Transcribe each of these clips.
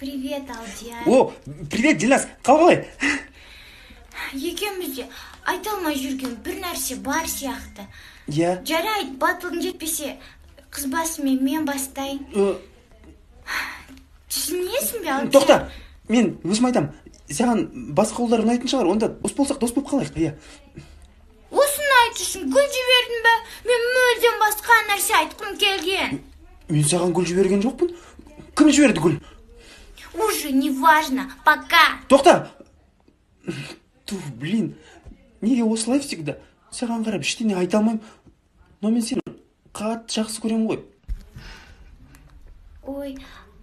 Привет, Алдияр. О, привет, Дилназ. Қалай? Екеумізде айта алмай жүрген бір нәрсе бар сияқты. Иә. Жарайды, батылың жетпесе, қыз басымен мен бастайын. Түсінесің бе, Алдияр? Тоқта, мен өзім айтам. Саған басқа қолдар ұнайтын шығар, онда дос болсақ, дос болып қалайық, иә. Осыны айтышын, гүл жібердің бе? Мен мүлдем басқа нәрсе айтқым келген. Мен саған гүл жіберген жоқпын. Кім жіберді гүл? Уже не важно, пока. Тоқта! Блин, неге осылай всегда? Саған қарап ештеңе айта алмаймын. Но мен сені қатты жақсы көремін ғой. Ой,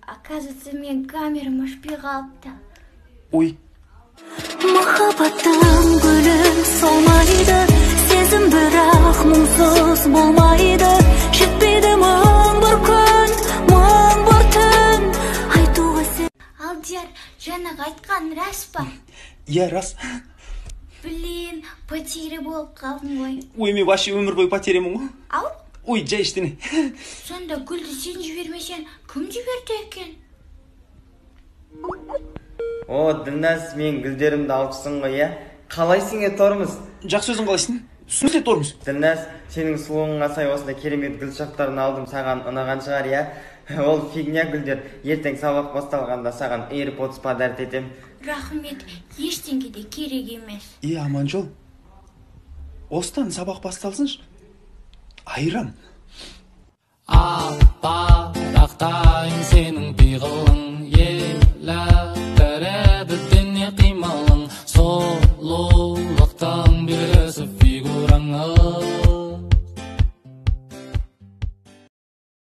оказывается, мен камерам ашпай қалыпты. Ой. Махаббаттың гүлін солмайды, сезім бірақ мұңсыз болмайды. Жетпейді мың бір күн, мың бір түн айтуға сен. Алдияр, жаңағы айтқан рас па? Иә, рас. Блин, потеря болып қалдым ғой. Ой, мен вообще өмір бойы потерямын ғой. Ау? Ой, жай ештеңе. Сонда гүлді сен жібермесен, кім жіберді екен? О, Ділназ, мен гүлдерімді алыпсың ғой, иә? Қалайсың Тормыз? Жақсы өзің қалайсың? Сүнсе Тормыз. Ділназ, сенің сұлуыңа сай осындай керемет гүл шақтарын алдым, саған ұнаған шығар, иә? Ол фигня гүлдер. Ертең сабақ басталғанда саған AirPods подарит етем. Рахмет, ештеңе де керек емес. Аманжол. Осыдан сабақ басталсыншы. Айран.